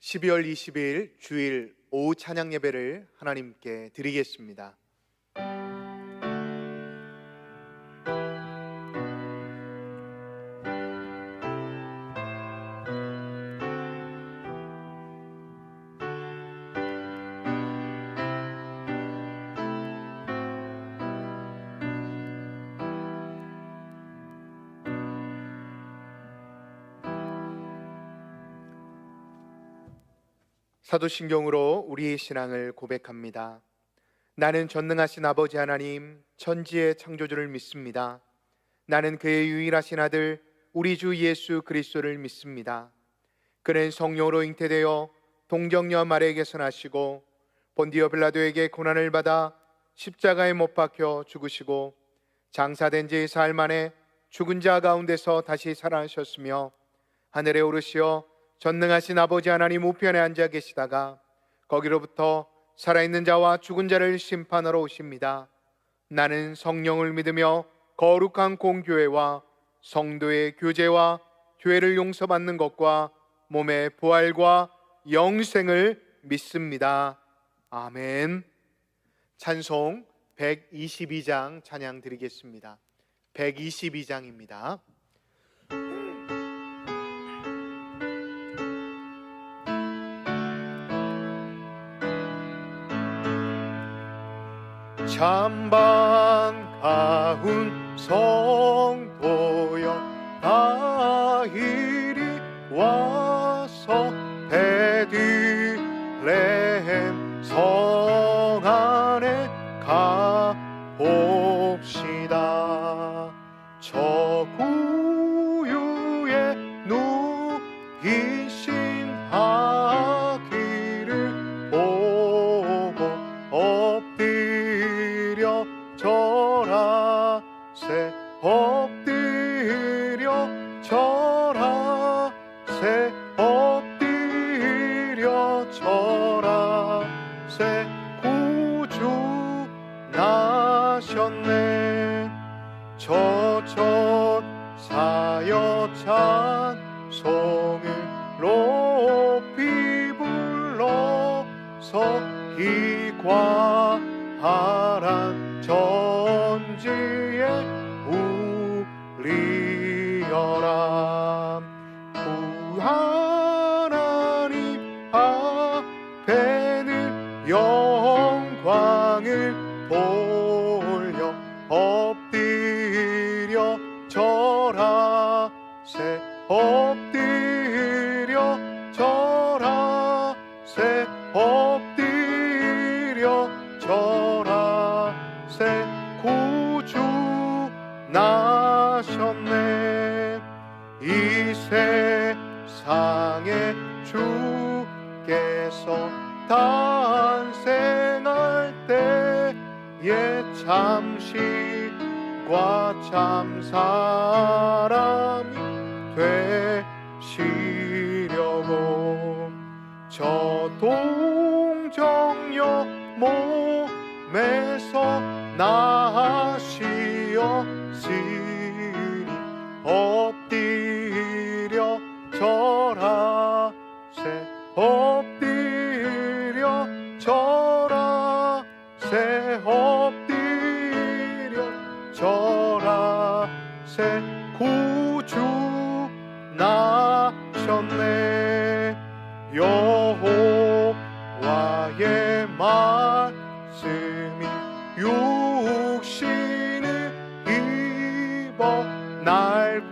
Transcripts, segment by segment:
12월 20일 주일 오후 찬양 예배를 하나님께 드리겠습니다. 사도신경으로 우리의 신앙을 고백합니다. 나는 전능하신 아버지 하나님 천지의 창조주를 믿습니다. 나는 그의 유일하신 아들 우리 주 예수 그리스도를 믿습니다. 그는 성령으로 잉태되어 동정녀 마리아에게서 나시고 본디오 빌라도에게 고난을 받아 십자가에 못 박혀 죽으시고 장사된 지 사흘 만에 죽은 자 가운데서 다시 살아나셨으며 하늘에 오르시어 전능하신 아버지 하나님 우편에 앉아 계시다가 거기로부터 살아있는 자와 죽은 자를 심판하러 오십니다. 나는 성령을 믿으며 거룩한 공교회와 성도의 교제와 교회를 용서받는 것과 몸의 부활과 영생을 믿습니다. 아멘. 찬송 122장 찬양 드리겠습니다. 122장입니다. 찬반 가운 성도여 다 이리 와서 베들레헴 성 안에 가봅시다. 저 구유에 누이신 아기를 보고 엎드려 절하세 엎드려 절하세 엎드려 절하세 구주 나셨네. 저첫 사여 찬송을 높이 불러서 이과하란 전지에 울리어라. 하나님 앞에는 영광을 돌려 엎드려 절하세 엎드려 절하세 엎드려 절하세 구주 나셨네. 이 세상에 주께서 탄생할 때에 참신과 참사람이 되시려고 저 동정녀 몸에서 나시었으니 엎드려 절하세 엎드려 절하세 엎드려 절하세 구주 나셨네. 여호와의 말씀이 육신을 입어 날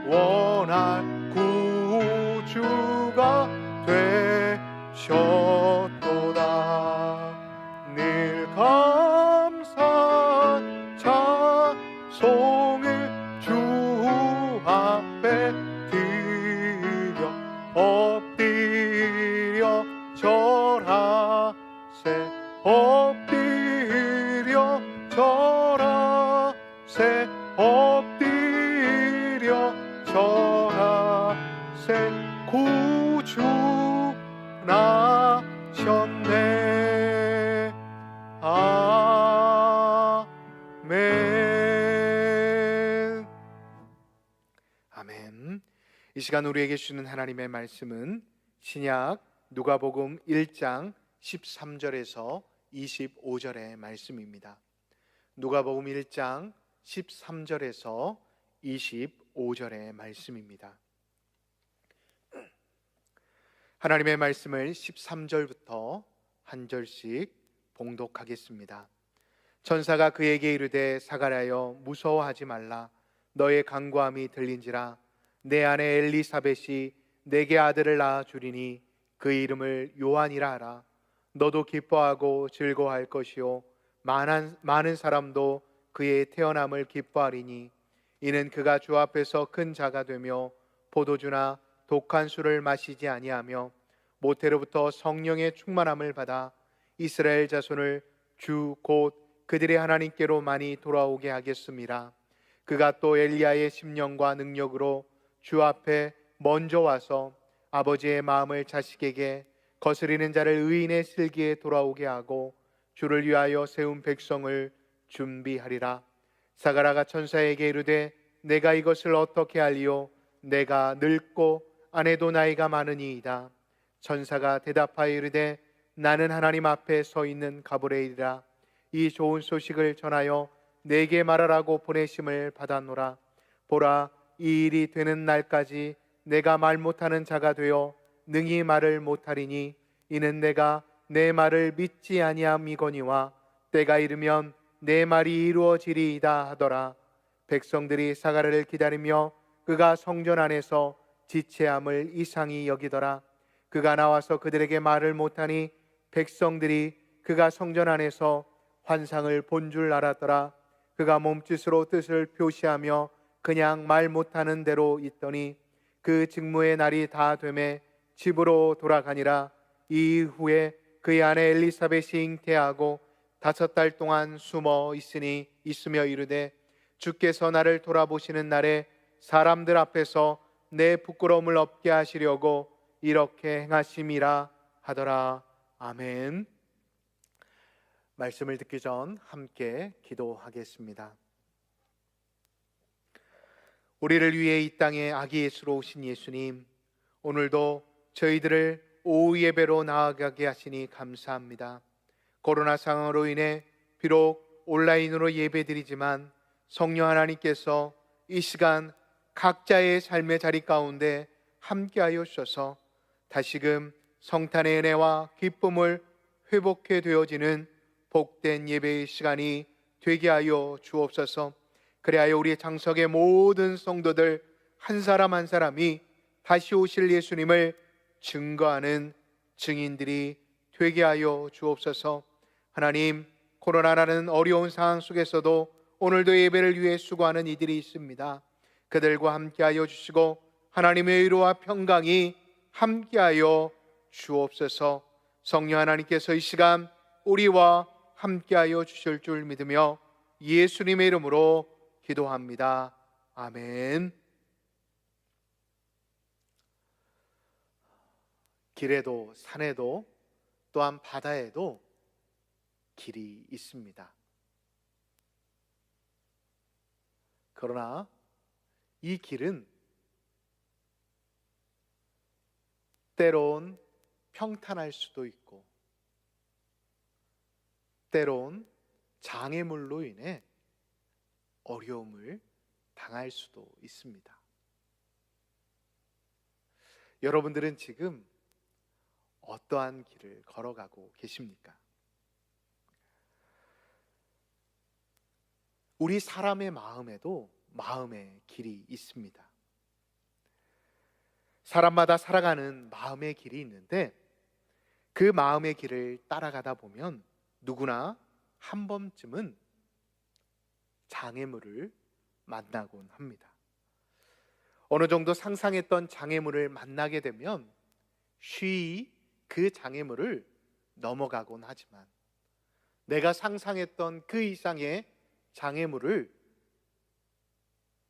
구원할 구주가 되셨도다. 늘 감사한 찬송을 주 앞에 드려 엎드려 절하세 엎드려 절하세 엎드려 절하세 구주 나셨네. 아멘. 아멘. 이 시간 우리에게 주는 하나님의 말씀은 신약 누가복음 1장 13절에서 25절의 말씀입니다. 누가복음 1장 13절에서 25절의 말씀입니다. 하나님의 말씀을 13절부터 한 절씩 봉독하겠습니다. 천사가 그에게 이르되 사가랴여 무서워하지 말라. 너의 간구함이 들린지라. 내 아내 엘리사벳이 내게 아들을 낳아 주리니 그 이름을 요한이라 하라. 너도 기뻐하고 즐거워할 것이요 많은 사람도 그의 태어남을 기뻐하리니 이는 그가 주 앞에서 큰 자가 되며 포도주나 독한 술을 마시지 아니하며 모태로부터 성령의 충만함을 받아 이스라엘 자손을 주 곧 그들의 하나님께로 많이 돌아오게 하겠습니다. 그가 또 엘리야의 심령과 능력으로 주 앞에 먼저 와서 아버지의 마음을 자식에게 거스리는 자를 의인의 슬기에 돌아오게 하고 주를 위하여 세운 백성을 준비하리라. 사가랴가 천사에게 이르되 내가 이것을 어떻게 알리요? 내가 늙고 아내도 나이가 많으니이다. 천사가 대답하여 이르되 나는 하나님 앞에 서 있는 가브리엘이라. 이 좋은 소식을 전하여 내게 말하라고 보내심을 받았노라. 보라, 이 일이 되는 날까지 내가 말 못하는 자가 되어 능히 말을 못하리니 이는 내가 내 말을 믿지 아니함이거니와 때가 이르면 내 말이 이루어지리이다 하더라. 백성들이 사가랴를 기다리며 그가 성전 안에서 지체함을 이상히 여기더라. 그가 나와서 그들에게 말을 못하니 백성들이 그가 성전 안에서 환상을 본 줄 알았더라. 그가 몸짓으로 뜻을 표시하며 그냥 말 못하는 대로 있더니 그 직무의 날이 다 되매 집으로 돌아가니라. 이후에 그의 아내 엘리사벳이 잉태하고 5달 동안 숨어 있으며 이르되 주께서 나를 돌아보시는 날에 사람들 앞에서 내 부끄러움을 없게 하시려고 이렇게 행하심이라 하더라. 아멘. 말씀을 듣기 전 함께 기도하겠습니다. 우리를 위해 이 땅에 아기 예수로 오신 예수님, 오늘도 저희들을 오후 예배로 나아가게 하시니 감사합니다. 코로나 상황으로 인해 비록 온라인으로 예배드리지만 성령 하나님께서 이 시간 각자의 삶의 자리 가운데 함께하여 주셔서 다시금 성탄의 은혜와 기쁨을 회복해 되어지는 복된 예배의 시간이 되게 하여 주옵소서. 그리하여 우리의 장석의 모든 성도들 한 사람 한 사람이 다시 오실 예수님을 증거하는 증인들이 되게 하여 주옵소서. 하나님, 코로나라는 어려운 상황 속에서도 오늘도 예배를 위해 수고하는 이들이 있습니다. 그들과 함께하여 주시고 하나님의 의로와 평강이 함께하여 주옵소서. 성령 하나님께서 이 시간 우리와 함께하여 주실 줄 믿으며 예수님의 이름으로 기도합니다. 아멘. 길에도 산에도 또한 바다에도 길이 있습니다. 그러나 이 길은 때론 평탄할 수도 있고 때론 장애물로 인해 어려움을 당할 수도 있습니다. 여러분들은 지금 어떠한 길을 걸어가고 계십니까? 우리 사람의 마음에도 마음의 길이 있습니다. 사람마다 살아가는 마음의 길이 있는데 그 마음의 길을 따라가다 보면 누구나 한 번쯤은 장애물을 만나곤 합니다. 어느 정도 상상했던 장애물을 만나게 되면 쉬이 그 장애물을 넘어가곤 하지만 내가 상상했던 그 이상의 장애물을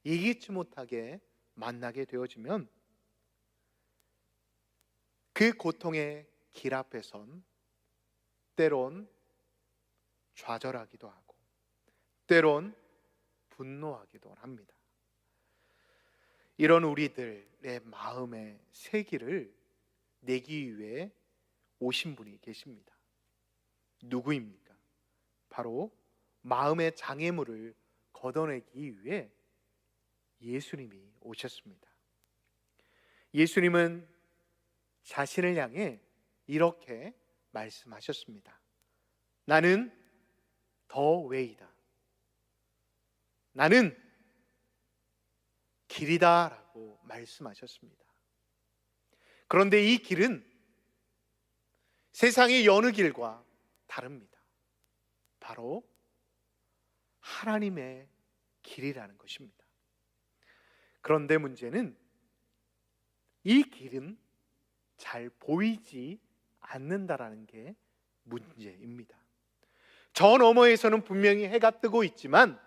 이기지 못하게 만나게 되어지면 그 고통의 길 앞에선 때론 좌절하기도 하고 때론 분노하기도 합니다. 이런 우리들의 마음의 세기를 내기 위해 오신 분이 계십니다. 누구입니까? 바로 마음의 장애물을 걷어내기 위해 예수님이 오셨습니다. 예수님은 자신을 향해 이렇게 말씀하셨습니다. 나는 더 웨이다. 나는 길이다 라고 말씀하셨습니다. 그런데 이 길은 세상의 여느 길과 다릅니다. 바로 하나님의 길이라는 것입니다. 그런데 문제는 이 길은 잘 보이지 않는다라는 게 문제입니다. 저 너머에서는 분명히 해가 뜨고 있지만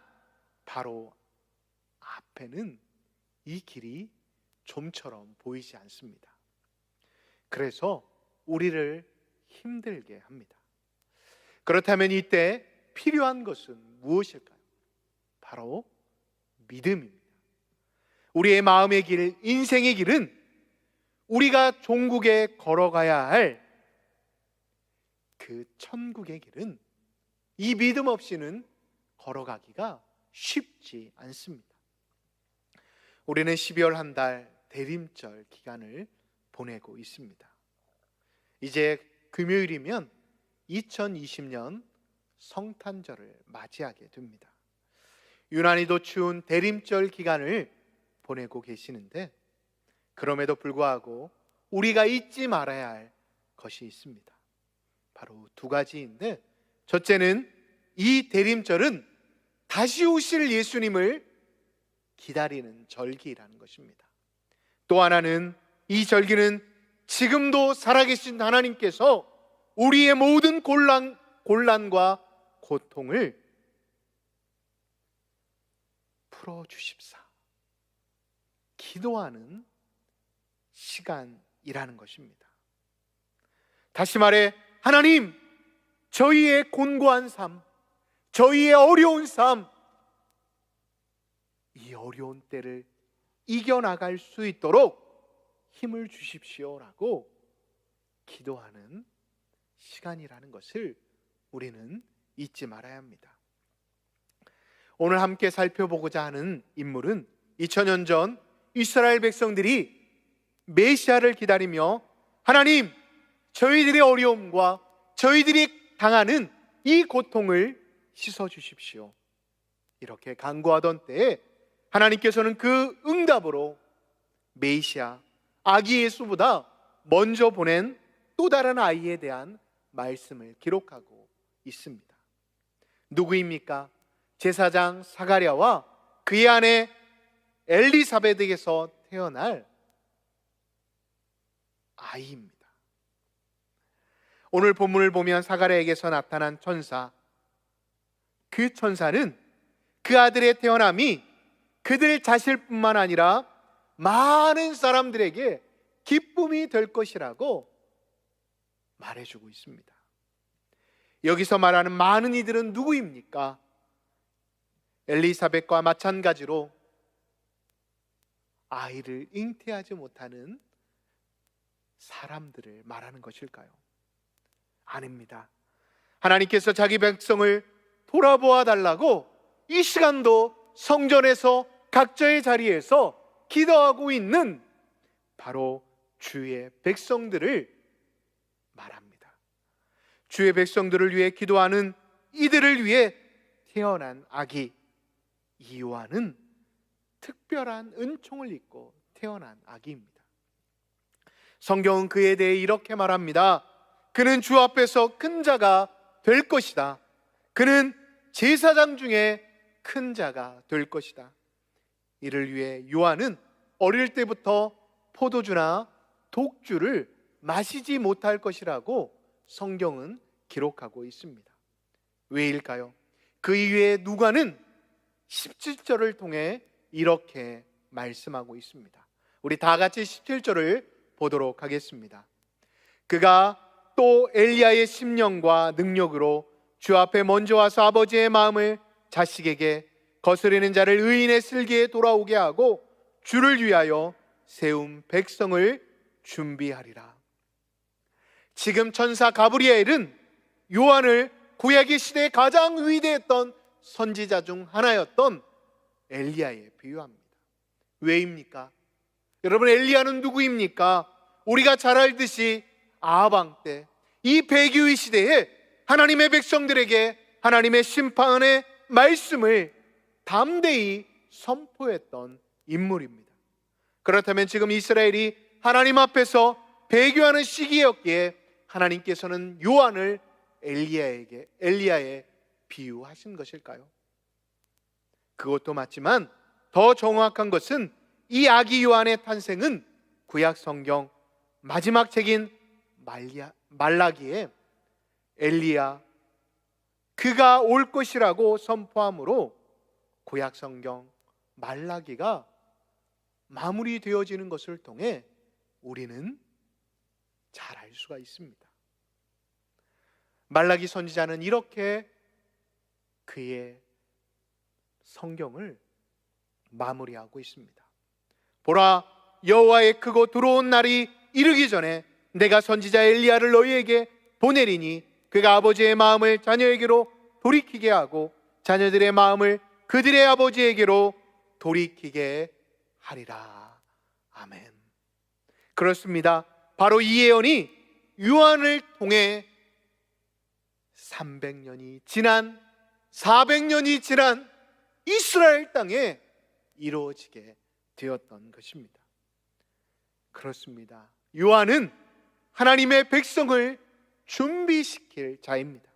바로 앞에는 이 길이 좀처럼 보이지 않습니다. 그래서 우리를 힘들게 합니다. 그렇다면 이때 필요한 것은 무엇일까요? 바로 믿음입니다. 우리의 마음의 길, 인생의 길은 우리가 종국에 걸어가야 할 그 천국의 길은 이 믿음 없이는 걸어가기가 쉽지 않습니다. 우리는 12월 한 달 대림절 기간을 보내고 있습니다. 이제 금요일이면 2020년 성탄절을 맞이하게 됩니다. 유난히도 추운 대림절 기간을 보내고 계시는데, 그럼에도 불구하고 우리가 잊지 말아야 할 것이 있습니다. 바로 두 가지인데, 첫째는 이 대림절은 다시 오실 예수님을 기다리는 절기라는 것입니다. 또 하나는 이 절기는 지금도 살아계신 하나님께서 우리의 모든 곤란과 고통을 풀어주십사 기도하는 시간이라는 것입니다. 다시 말해, 하나님, 저희의 곤고한 삶, 저희의 어려운 삶, 이 어려운 때를 이겨나갈 수 있도록 힘을 주십시오라고 기도하는 시간이라는 것을 우리는 잊지 말아야 합니다. 오늘 함께 살펴보고자 하는 인물은 2000년 전 이스라엘 백성들이 메시아를 기다리며 하나님, 저희들의 어려움과 저희들이 당하는 이 고통을 씻어주십시오, 이렇게 간구하던 때에 하나님께서는 그 응답으로 메시아, 아기 예수보다 먼저 보낸 또 다른 아이에 대한 말씀을 기록하고 있습니다. 누구입니까? 제사장 사가랴와 그의 아내 엘리사벳에게서 태어날 아이입니다. 오늘 본문을 보면 사가랴에게서 나타난 천사, 그 천사는 그 아들의 태어남이 그들 자신뿐만 아니라 많은 사람들에게 기쁨이 될 것이라고 말해주고 있습니다. 여기서 말하는 많은 이들은 누구입니까? 엘리사벳과 마찬가지로 아이를 잉태하지 못하는 사람들을 말하는 것일까요? 아닙니다. 하나님께서 자기 백성을 돌아보아 달라고 이 시간도 성전에서 각자의 자리에서 기도하고 있는 바로 주의 백성들을 말합니다. 주의 백성들을 위해 기도하는 이들을 위해 태어난 아기, 이 요한은 특별한 은총을 입고 태어난 아기입니다. 성경은 그에 대해 이렇게 말합니다. 그는 주 앞에서 큰 자가 될 것이다. 그는 제사장 중에 큰 자가 될 것이다. 이를 위해 요한은 어릴 때부터 포도주나 독주를 마시지 못할 것이라고 성경은 기록하고 있습니다. 왜일까요? 그 이후에 누가는 17절을 통해 이렇게 말씀하고 있습니다. 우리 다 같이 17절을 보도록 하겠습니다. 그가 또 엘리야의 심령과 능력으로 주 앞에 먼저 와서 아버지의 마음을 자식에게, 거스르는 자를 의인의 슬기에 돌아오게 하고 주를 위하여 세운 백성을 준비하리라. 지금 천사 가브리엘은 요한을 구약의 시대에 가장 위대했던 선지자 중 하나였던 엘리야에 비유합니다. 왜입니까? 여러분, 엘리야는 누구입니까? 우리가 잘 알듯이 아하방 때 이 배교의 시대에 하나님의 백성들에게 하나님의 심판의 말씀을 담대히 선포했던 인물입니다. 그렇다면 지금 이스라엘이 하나님 앞에서 배교하는 시기였기에 하나님께서는 요한을 엘리야에 비유하신 것일까요? 그것도 맞지만 더 정확한 것은 이 아기 요한의 탄생은 구약 성경 마지막 책인 말라기에 엘리야 그가 올 것이라고 선포함으로 구약 성경 말라기가 마무리되어지는 것을 통해 우리는 잘 알 수가 있습니다. 말라기 선지자는 이렇게 그의 성경을 마무리하고 있습니다. 보라, 여호와의 크고 두려운 날이 이르기 전에 내가 선지자 엘리야를 너희에게 보내리니 그가 아버지의 마음을 자녀에게로 돌이키게 하고 자녀들의 마음을 그들의 아버지에게로 돌이키게 하리라. 아멘. 그렇습니다. 바로 이 예언이 요한을 통해 300년이 지난 400년이 지난 이스라엘 땅에 이루어지게 되었던 것입니다. 그렇습니다. 요한은 하나님의 백성을 준비시킬 자입니다.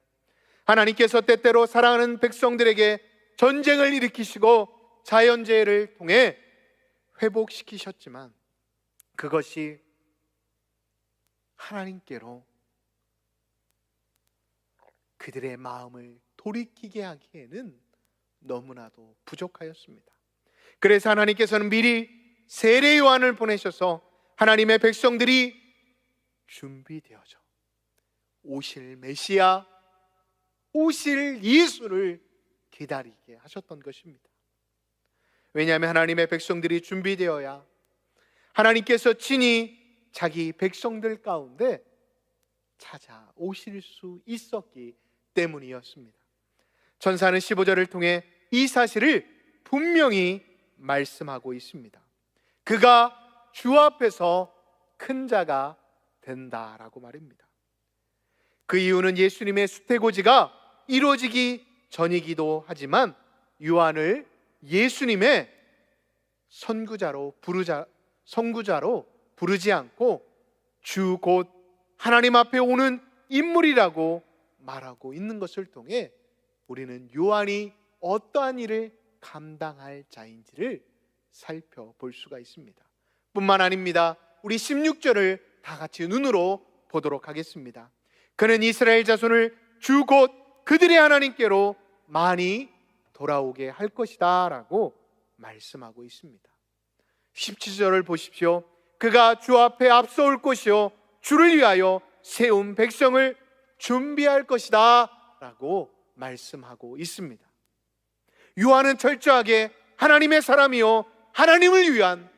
하나님께서 때때로 사랑하는 백성들에게 전쟁을 일으키시고 자연재해를 통해 회복시키셨지만 그것이 하나님께로 그들의 마음을 돌이키게 하기에는 너무나도 부족하였습니다. 그래서 하나님께서는 미리 세례 요한을 보내셔서 하나님의 백성들이 준비되어져 오실 메시아, 오실 예수를 기다리게 하셨던 것입니다. 왜냐하면 하나님의 백성들이 준비되어야 하나님께서 친히 자기 백성들 가운데 찾아오실 수 있었기 때문이었습니다. 천사는 15절을 통해 이 사실을 분명히 말씀하고 있습니다. 그가 주 앞에서 큰 자가 된다라고 말입니다. 그 이유는 예수님의 수태고지가 이루어지기 전이기도 하지만 요한을 예수님의 선구자로 부르지 않고 주 곧 하나님 앞에 오는 인물이라고 말하고 있는 것을 통해 우리는 요한이 어떠한 일을 감당할 자인지를 살펴볼 수가 있습니다. 뿐만 아닙니다. 우리 16절을 다 같이 눈으로 보도록 하겠습니다. 그는 이스라엘 자손을 주 곧 그들의 하나님께로 많이 돌아오게 할 것이다 라고 말씀하고 있습니다. 17절을 보십시오. 그가 주 앞에 앞서올 것이요 주를 위하여 세운 백성을 준비할 것이다 라고 말씀하고 있습니다. 요한은 철저하게 하나님의 사람이요 하나님을 위한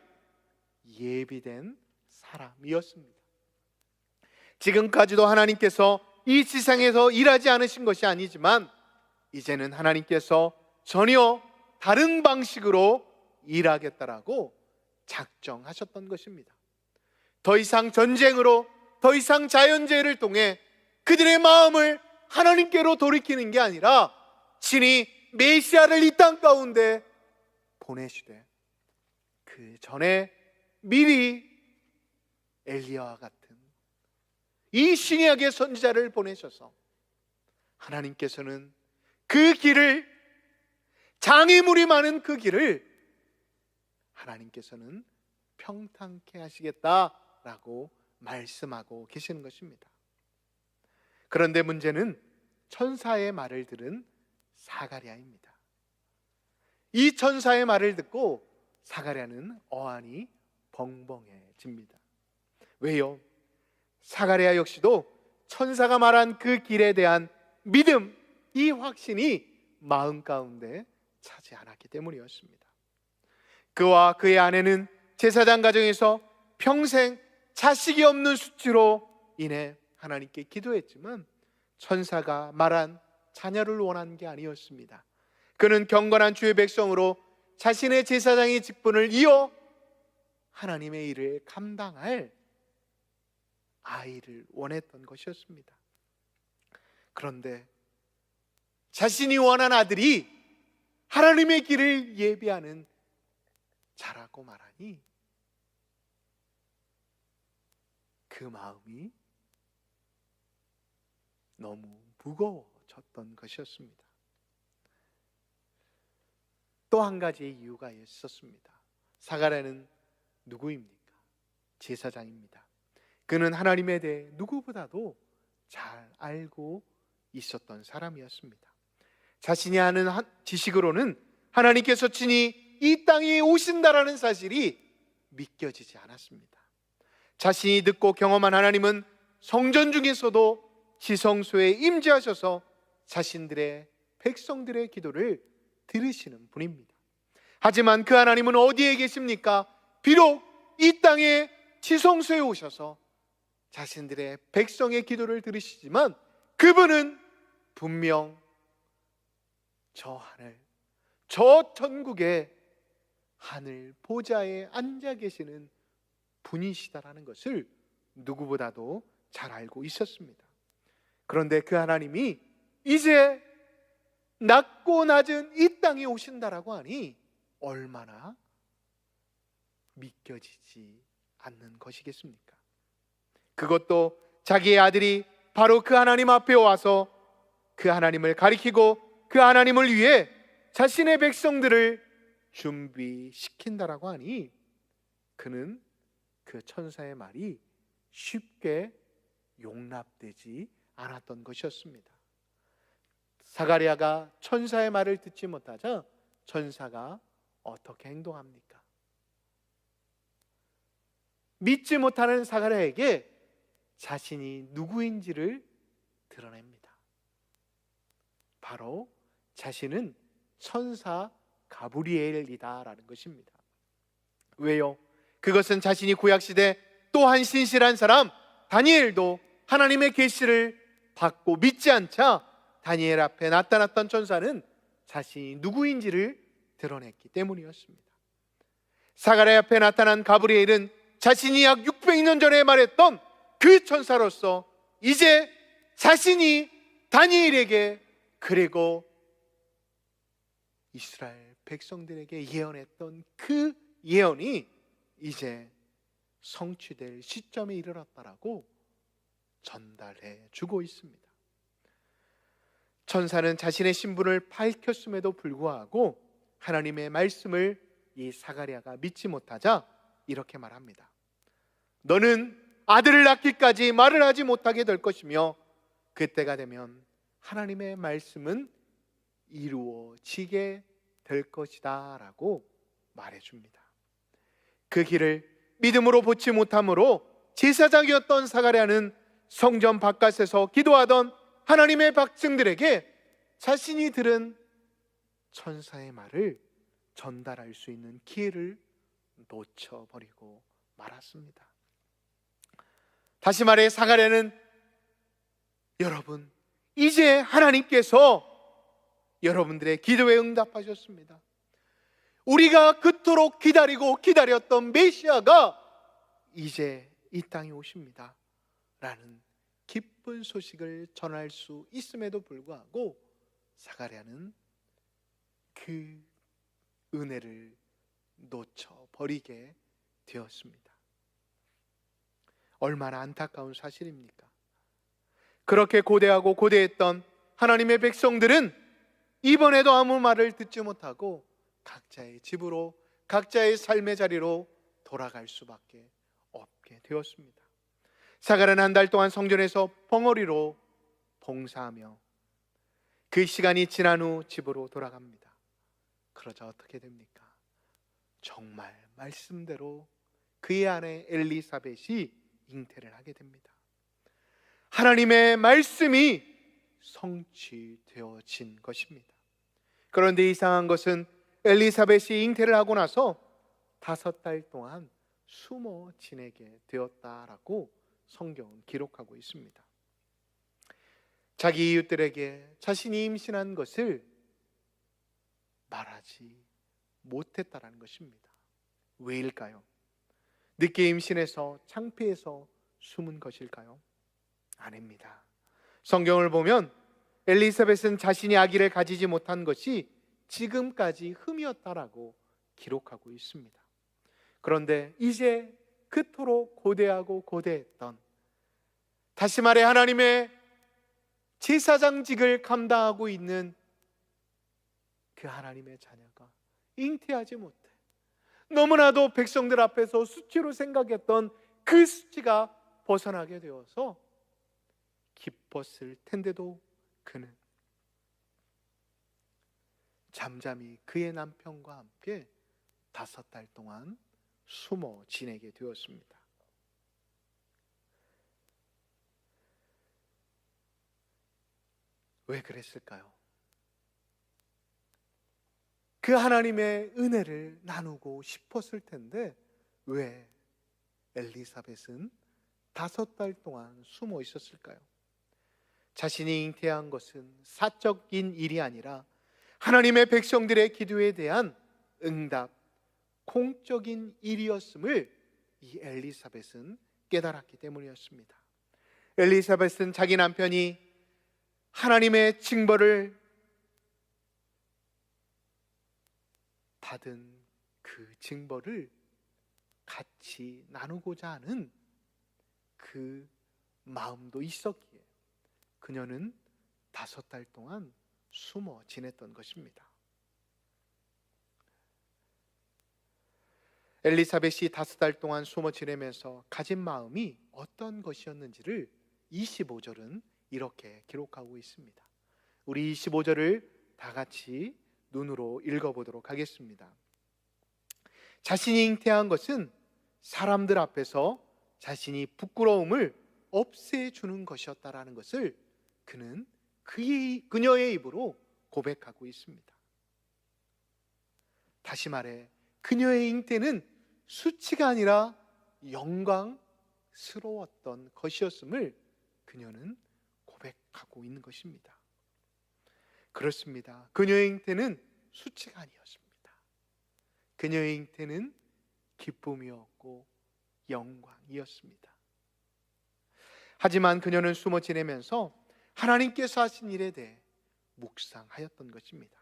예비된 사람이었습니다. 지금까지도 하나님께서 이 세상에서 일하지 않으신 것이 아니지만 이제는 하나님께서 전혀 다른 방식으로 일하겠다라고 작정하셨던 것입니다. 더 이상 전쟁으로, 더 이상 자연재해를 통해 그들의 마음을 하나님께로 돌이키는 게 아니라 친히 메시아를 이 땅 가운데 보내시되 그 전에 미리 엘리야와 같은 이 신약의 선지자를 보내셔서 하나님께서는 그 길을, 장애물이 많은 그 길을 하나님께서는 평탄케 하시겠다라고 말씀하고 계시는 것입니다. 그런데 문제는 천사의 말을 들은 사가랴입니다. 이 천사의 말을 듣고 사가랴는 어안이 벙벙해집니다. 왜요? 사가랴 역시도 천사가 말한 그 길에 대한 믿음, 이 확신이 마음 가운데 차지 않았기 때문이었습니다. 그와 그의 아내는 제사장 가정에서 평생 자식이 없는 수치로 인해 하나님께 기도했지만 천사가 말한 자녀를 원하는 게 아니었습니다. 그는 경건한 주의 백성으로 자신의 제사장의 직분을 이어 하나님의 일을 감당할 아이를 원했던 것이었습니다. 그런데 자신이 원한 아들이 하나님의 길을 예비하는 자라고 말하니 그 마음이 너무 무거워졌던 것이었습니다. 또 한 가지의 이유가 있었습니다. 사가랴는 누구입니까? 제사장입니다. 그는 하나님에 대해 누구보다도 잘 알고 있었던 사람이었습니다. 자신이 아는 지식으로는 하나님께서 친히 이 땅에 오신다라는 사실이 믿겨지지 않았습니다. 자신이 듣고 경험한 하나님은 성전 중에서도 지성소에 임재하셔서 자신들의 백성들의 기도를 들으시는 분입니다. 하지만 그 하나님은 어디에 계십니까? 비록 이 땅에 지성소에 오셔서 자신들의 백성의 기도를 들으시지만 그분은 분명 저 하늘, 저 천국의 하늘 보좌에 앉아 계시는 분이시다라는 것을 누구보다도 잘 알고 있었습니다. 그런데 그 하나님이 이제 낮고 낮은 이 땅에 오신다라고 하니 얼마나 믿겨지지 않는 것이겠습니까? 그것도 자기의 아들이 바로 그 하나님 앞에 와서 그 하나님을 가리키고 그 하나님을 위해 자신의 백성들을 준비시킨다라고 하니 그는 그 천사의 말이 쉽게 용납되지 않았던 것이었습니다. 사가랴가 천사의 말을 듣지 못하자 천사가 어떻게 행동합니까? 믿지 못하는 사가랴에게 자신이 누구인지를 드러냅니다. 바로 자신은 천사 가브리엘이다라는 것입니다. 왜요? 그것은 자신이 구약시대 또 한 신실한 사람 다니엘도 하나님의 계시를 받고 믿지 않자 다니엘 앞에 나타났던 천사는 자신이 누구인지를 드러냈기 때문이었습니다. 사가랴 앞에 나타난 가브리엘은 자신이 약 600년 전에 말했던 그 천사로서 이제 자신이 다니엘에게 그리고 이스라엘 백성들에게 예언했던 그 예언이 이제 성취될 시점에 이르렀다라고 전달해 주고 있습니다. 천사는 자신의 신분을 밝혔음에도 불구하고 하나님의 말씀을 이 사가랴가 믿지 못하자 이렇게 말합니다. 너는 아들을 낳기까지 말을 하지 못하게 될 것이며 그때가 되면 하나님의 말씀은 이루어지게 될 것이다 라고 말해줍니다. 그 길을 믿음으로 보지 못함으로 제사장이었던 사가랴는 성전 바깥에서 기도하던 하나님의 백성들에게 자신이 들은 천사의 말을 전달할 수 있는 기회를 놓쳐버리고 말았습니다. 다시 말해 사가랴는 여러분 이제 하나님께서 여러분들의 기도에 응답하셨습니다. 우리가 그토록 기다리고 기다렸던 메시아가 이제 이 땅에 오십니다 라는 기쁜 소식을 전할 수 있음에도 불구하고 사가랴는 그 은혜를 놓쳐버리게 되었습니다. 얼마나 안타까운 사실입니까? 그렇게 고대하고 고대했던 하나님의 백성들은 이번에도 아무 말을 듣지 못하고 각자의 집으로 각자의 삶의 자리로 돌아갈 수밖에 없게 되었습니다. 사가랴는 한 달 동안 성전에서 벙어리로 봉사하며 그 시간이 지난 후 집으로 돌아갑니다. 그러자 어떻게 됩니까? 정말 말씀대로 그의 아내 엘리사벳이 잉태를 하게 됩니다. 하나님의 말씀이 성취되어진 것입니다. 그런데 이상한 것은 엘리사벳이 잉태를 하고 나서 5달 동안 숨어 지내게 되었다라고 성경은 기록하고 있습니다. 자기 이웃들에게 자신이 임신한 것을 말하지 못했다라는 것입니다. 왜일까요? 늦게 임신해서 창피해서 숨은 것일까요? 아닙니다. 성경을 보면 엘리사벳은 자신이 아기를 가지지 못한 것이 지금까지 흠이었다라고 기록하고 있습니다. 그런데 이제 그토록 고대하고 고대했던, 다시 말해 하나님의 제사장직을 감당하고 있는 그 하나님의 자녀가 잉태하지 못해 너무나도 백성들 앞에서 수치로 생각했던 그 수치가 벗어나게 되어서 기뻤을 텐데도 그는 잠잠히 그의 남편과 함께 5달 동안 숨어 지내게 되었습니다. 왜 그랬을까요? 그 하나님의 은혜를 나누고 싶었을 텐데 왜 엘리사벳은 5달 동안 숨어 있었을까요? 자신이 잉태한 것은 사적인 일이 아니라 하나님의 백성들의 기도에 대한 응답, 공적인 일이었음을 이 엘리사벳은 깨달았기 때문이었습니다. 엘리사벳은 자기 남편이 하나님의 징벌을 받은 그 징벌을 같이 나누고자 하는 그 마음도 있었기에 그녀는 5달 동안 숨어 지냈던 것입니다. 엘리사벳이 5달 동안 숨어 지내면서 가진 마음이 어떤 것이었는지를 25절은 이렇게 기록하고 있습니다. 우리 25절을 다 같이 눈으로 읽어보도록 하겠습니다. 자신이 잉태한 것은 사람들 앞에서 자신이 부끄러움을 없애주는 것이었다라는 것을 그는 그녀의 입으로 고백하고 있습니다. 다시 말해 그녀의 잉태는 수치가 아니라 영광스러웠던 것이었음을 그녀는 고백하고 있는 것입니다. 그렇습니다. 그녀의 잉태는 수치가 아니었습니다. 그녀의 잉태는 기쁨이었고 영광이었습니다. 하지만 그녀는 숨어 지내면서 하나님께서 하신 일에 대해 묵상하였던 것입니다.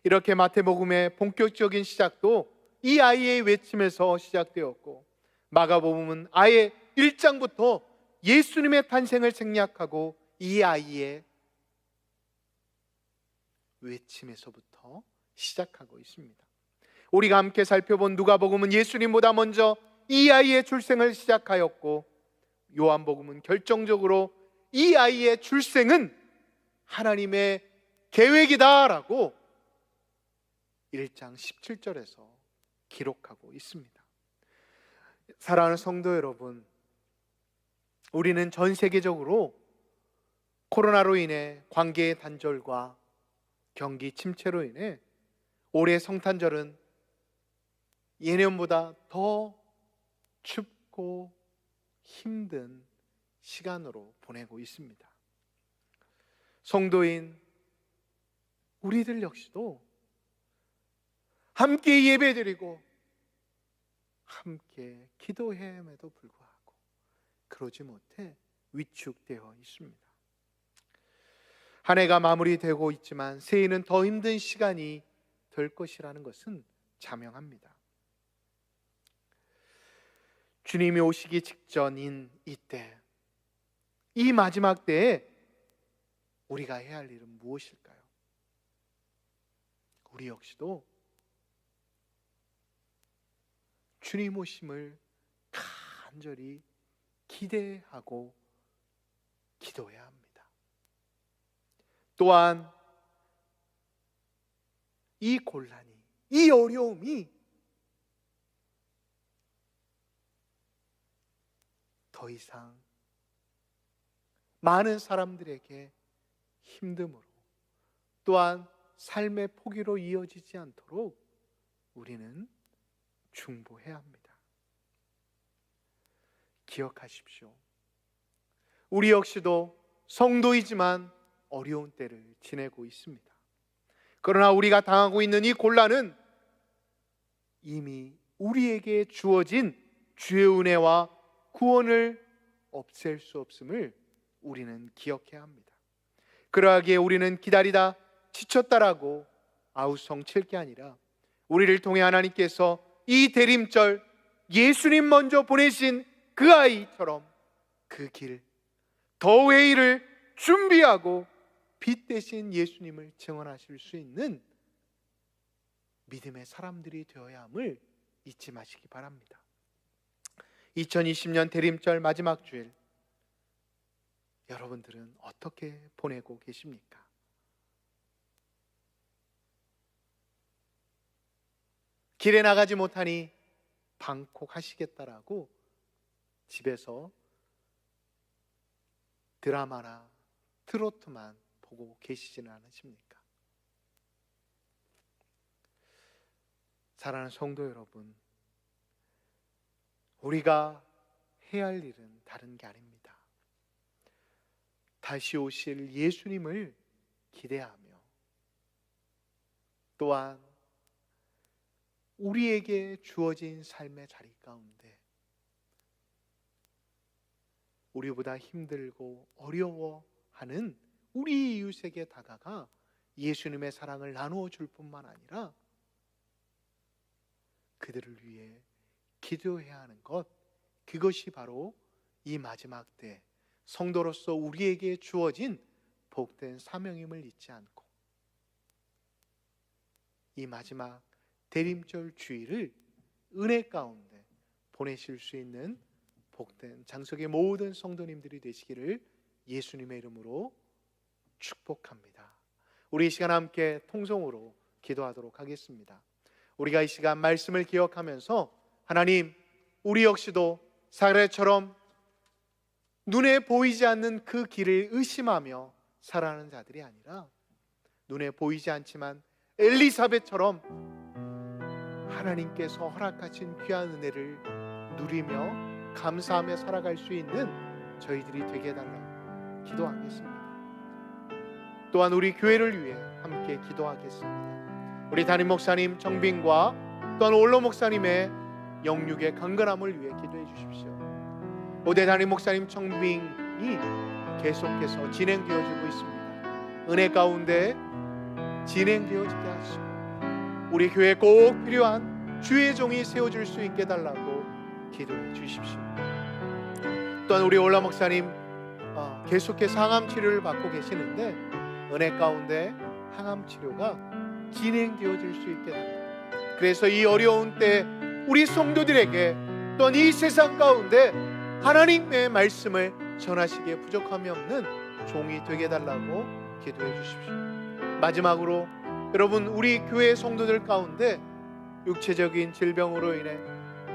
이렇게 마태복음의 본격적인 시작도 이 아이의 외침에서 시작되었고, 마가복음은 아예 1장부터 예수님의 탄생을 생략하고 이 아이의 외침에서부터 시작하고 있습니다. 우리가 함께 살펴본 누가복음은 예수님보다 먼저 이 아이의 출생을 시작하였고, 요한복음은 결정적으로 이 아이의 출생은 하나님의 계획이다라고 1장 17절에서 기록하고 있습니다. 사랑하는 성도 여러분, 우리는 전 세계적으로 코로나로 인해 관계의 단절과 경기 침체로 인해 올해 성탄절은 예년보다 더 춥고 힘든 시간으로 보내고 있습니다. 성도인 우리들 역시도 함께 예배드리고 함께 기도함에도 불구하고 그러지 못해 위축되어 있습니다. 한 해가 마무리되고 있지만 새해는 더 힘든 시간이 될 것이라는 것은 자명합니다. 주님이 오시기 직전인 이때, 이 마지막 때에 우리가 해야 할 일은 무엇일까요? 우리 역시도 주님 오심을 간절히 기대하고 기도해야 합니다. 또한 이 곤란이, 이 어려움이 더 이상 많은 사람들에게 힘듦으로, 또한 삶의 포기로 이어지지 않도록 우리는 중보해야 합니다. 기억하십시오. 우리 역시도 성도이지만 어려운 때를 지내고 있습니다. 그러나 우리가 당하고 있는 이 곤란은 이미 우리에게 주어진 주의 은혜와 구원을 없앨 수 없음을 우리는 기억해야 합니다. 그러하기에 우리는 기다리다 지쳤다라고 아우성칠 게 아니라 우리를 통해 하나님께서 이 대림절 예수님 먼저 보내신 그 아이처럼 그 길, 더 웨이를 준비하고 빛 대신 예수님을 증언하실 수 있는 믿음의 사람들이 되어야 함을 잊지 마시기 바랍니다. 2020년 대림절 마지막 주일, 여러분들은 어떻게 보내고 계십니까? 길에 나가지 못하니 방콕하시겠다라고 집에서 드라마나 트로트만 보고 계시지는 않으십니까? 사랑하는 성도 여러분, 우리가 해야 할 일은 다른 게 아닙니다. 다시 오실 예수님을 기대하며 또한 우리에게 주어진 삶의 자리 가운데 우리보다 힘들고 어려워하는 우리 이웃에게 다가가 예수님의 사랑을 나누어 줄 뿐만 아니라 그들을 위해 기도해야 하는 것, 그것이 바로 이 마지막 때 성도로서 우리에게 주어진 복된 사명임을 잊지 않고 이 마지막 대림절 주일을 은혜 가운데 보내실 수 있는 복된 장석의 모든 성도님들이 되시기를 예수님의 이름으로 축복합니다. 우리 이 시간 함께 통성으로 기도하도록 하겠습니다. 우리가 이 시간 말씀을 기억하면서 하나님, 우리 역시도 사례처럼 눈에 보이지 않는 그 길을 의심하며 살아가는 자들이 아니라 눈에 보이지 않지만 엘리사벳처럼 하나님께서 허락하신 귀한 은혜를 누리며 감사하며 살아갈 수 있는 저희들이 되게 해달라고 기도하겠습니다. 또한 우리 교회를 위해 함께 기도하겠습니다. 우리 담임 목사님 정빈과 또한 올로 목사님의 영육의 강건함을 위해 기도해 주십시오. 오대 담임 목사님 정빈이 계속해서 진행되어지고 있습니다. 은혜 가운데 진행되어지게 하시고 우리 교회에 꼭 필요한 주의 종이 세워질 수 있게 달라고 기도해 주십시오. 또한 우리 올라 목사님 계속해서 항암 치료를 받고 계시는데 은혜 가운데 항암 치료가 진행되어질 수 있게 됩니다. 그래서 이 어려운 때 우리 성도들에게 또한 이 세상 가운데 하나님의 말씀을 전하시기에 부족함이 없는 종이 되게 달라고 기도해 주십시오. 마지막으로 여러분, 우리 교회 성도들 가운데 육체적인 질병으로 인해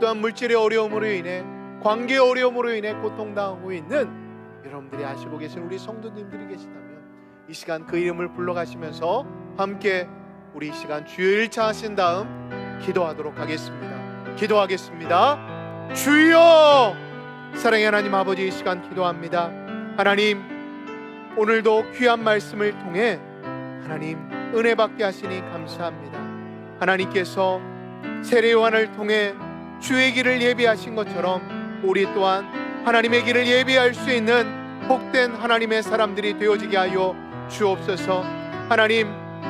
또한 물질의 어려움으로 인해 관계의 어려움으로 인해 고통당하고 있는 여러분들이 아시고 계신 우리 성도님들이 계시다면 이 시간 그 이름을 불러가시면서 함께 우리 이 시간 주여 1차 하신 다음 기도하도록 하겠습니다. 기도하겠습니다. 주여! 사랑의 하나님 아버지, 이 시간 기도합니다. 하나님, 오늘도 귀한 말씀을 통해 하나님 은혜 받게 하시니 감사합니다. 하나님께서 세례 요한을 통해 주의 길을 예비하신 것처럼 우리 또한 하나님의 길을 예비할 수 있는 복된 하나님의 사람들이 되어지게 하여 주옵소서. 하나님,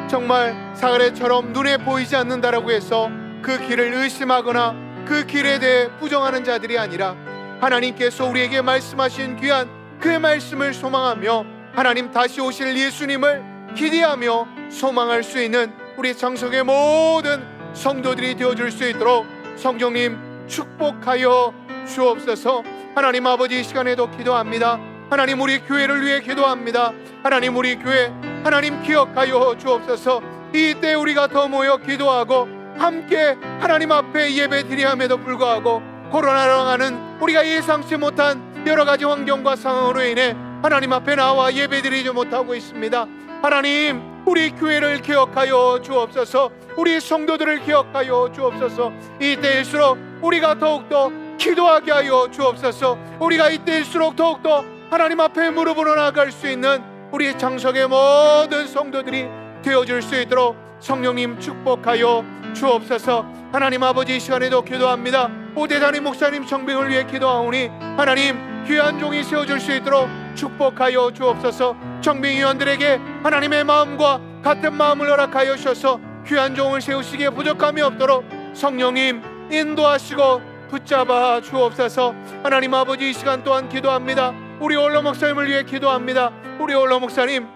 정말 사가랴처럼 눈에 보이지 않는다라고 해서 그 길을 의심하거나 그 길에 대해 부정하는 자들이 아니라 하나님께서 우리에게 말씀하신 귀한 그 말씀을 소망하며 하나님 다시 오실 예수님을 기대하며 소망할 수 있는 우리 장성의 모든 성도들이 되어줄 수 있도록 성령님 축복하여 주옵소서. 하나님 아버지, 이 시간에도 기도합니다. 하나님, 우리 교회를 위해 기도합니다. 하나님, 우리 교회 하나님 기억하여 주옵소서. 이때 우리가 더 모여 기도하고 함께 하나님 앞에 예배 드리함에도 불구하고 코로나로 가는 우리가 예상치 못한 여러 가지 환경과 상황으로 인해 하나님 앞에 나와 예배 드리지 못하고 있습니다. 하나님, 우리 교회를 기억하여 주옵소서. 우리 성도들을 기억하여 주옵소서. 이때일수록 우리가 더욱더 기도하게 하여 주옵소서. 우리가 이때일수록 더욱더 하나님 앞에 무릎으로 나아갈 수 있는 우리 장석의 모든 성도들이 되어줄 수 있도록 성령님 축복하여 주옵소서. 하나님 아버지, 이 시간에도 기도합니다. 오대단임 목사님 청빙을 위해 기도하오니 하나님 귀한 종이 세워질 수 있도록 축복하여 주옵소서. 청빙위원들에게 하나님의 마음과 같은 마음을 허락하여 주셔서 귀한 종을 세우시기에 부족함이 없도록 성령님 인도하시고 붙잡아 주옵소서. 하나님 아버지, 이 시간 또한 기도합니다. 우리 올로 목사님을 위해 기도합니다. 우리 올로 목사님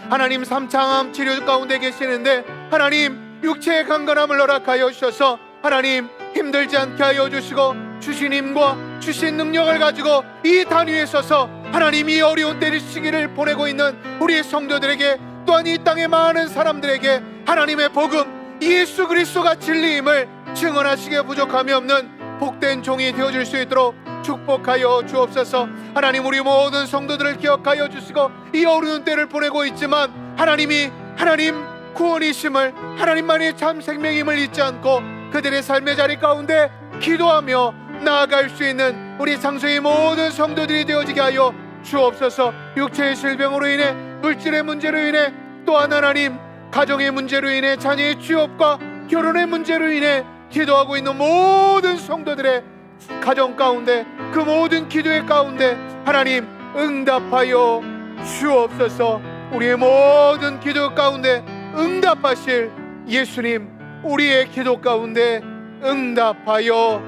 하나님 3차암 치료 가운데 계시는데 하나님 육체의 강건함을 허락하여 주셔서 하나님 힘들지 않게 하여 주시고 주신 힘과 주신 능력을 가지고 이 단위에 서서 하나님 이 어려운 때를 시기를 보내고 있는 우리 성도들에게 또한 이 땅의 많은 사람들에게 하나님의 복음 예수 그리스도가 진리임을 증언하시기에 부족함이 없는 복된 종이 되어줄 수 있도록 축복하여 주옵소서. 하나님 우리 모든 성도들을 기억하여 주시고 이 어려운 때를 보내고 있지만 하나님이 하나님 구원이심을 하나님만이 참 생명임을 잊지 않고 그들의 삶의 자리 가운데 기도하며 나아갈 수 있는 우리 장소의 모든 성도들이 되어지게 하여 주옵소서. 육체의 질병으로 인해 물질의 문제로 인해 또한 하나님 가정의 문제로 인해 자녀의 취업과 결혼의 문제로 인해 기도하고 있는 모든 성도들의 가정 가운데 그 모든 기도의 가운데 하나님 응답하여 주옵소서. 우리의 모든 기도 가운데 응답하실 예수님, 우리의 기도 가운데 응답하여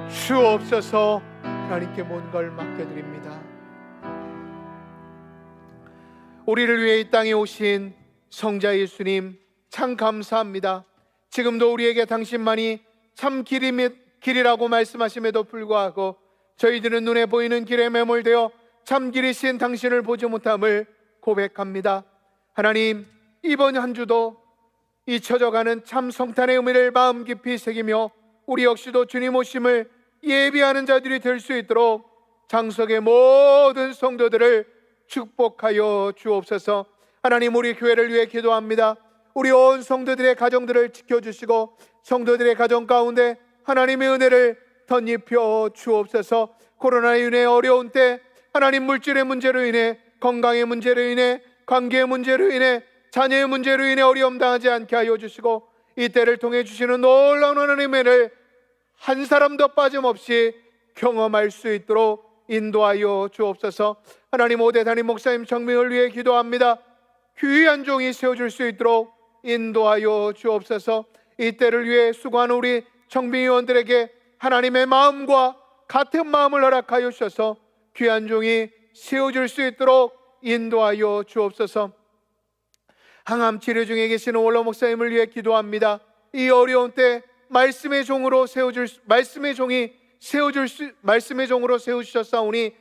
주옵소서. 하나님께 모든 걸 맡겨드립니다. 우리를 위해 이 땅에 오신 성자 예수님 참 감사합니다. 지금도 우리에게 당신만이 참 길이라고 말씀하심에도 불구하고 저희들은 눈에 보이는 길에 매몰되어 참 길이신 당신을 보지 못함을 고백합니다. 하나님, 이번 한 주도 잊혀져가는 참 성탄의 의미를 마음 깊이 새기며 우리 역시도 주님 오심을 예비하는 자들이 될 수 있도록 장석의 모든 성도들을 축복하여 주옵소서. 하나님, 우리 교회를 위해 기도합니다. 우리 온 성도들의 가정들을 지켜주시고 성도들의 가정 가운데 하나님의 은혜를 덧입혀 주옵소서. 코로나로 인해 어려운 때 하나님 물질의 문제로 인해 건강의 문제로 인해 관계의 문제로 인해 자녀의 문제로 인해 어려움 당하지 않게 하여 주시고 이 때를 통해 주시는 놀라운 하나님의 은혜를 한 사람도 빠짐없이 경험할 수 있도록 인도하여 주옵소서. 하나님, 오대단임 목사님 청빙을 위해 기도합니다. 귀한 종이 세워줄 수 있도록 인도하여 주옵소서. 이 때를 위해 수고하는 우리 청빙위원들에게 하나님의 마음과 같은 마음을 허락하여 주셔서 귀한 종이 세워줄 수 있도록 인도하여 주옵소서. 항암 치료 중에 계시는 원로 목사님을 위해 기도합니다. 이 어려운 때 말씀의 종으로 말씀의 종으로 세우셨사오니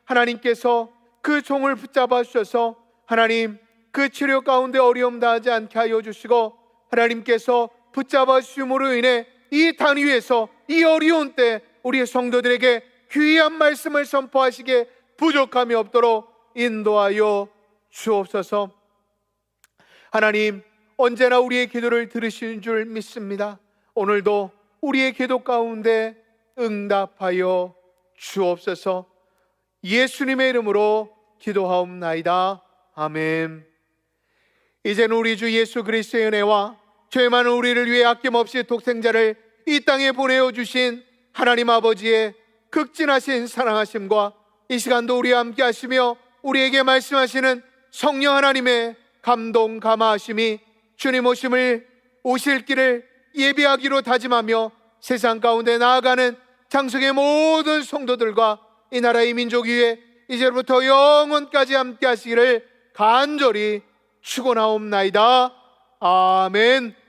하나님께서 그 종을 붙잡아 주셔서 하나님 그 치료 가운데 어려움 당하지 않게 하여 주시고 하나님께서 붙잡아 주심으로 인해 이 단위에서 이 어려운 때 우리 성도들에게 귀한 말씀을 선포하시기에 부족함이 없도록 인도하여 주옵소서. 하나님, 언제나 우리의 기도를 들으시는 줄 믿습니다. 오늘도 우리의 기도 가운데 응답하여 주옵소서. 예수님의 이름으로 기도하옵나이다. 아멘. 이제는 우리 주 예수 그리스도의 은혜와 죄 많은 우리를 위해 아낌없이 독생자를 이 땅에 보내어 주신 하나님 아버지의 극진하신 사랑하심과 이 시간도 우리와 함께 하시며 우리에게 말씀하시는 성령 하나님의 감동 감화하심이 주님 오실 길을 예비하기로 다짐하며 세상 가운데 나아가는 장성의 모든 성도들과 이 나라의 민족 위에 이제부터 영원까지 함께 하시기를 간절히 축원하옵나이다. 아멘.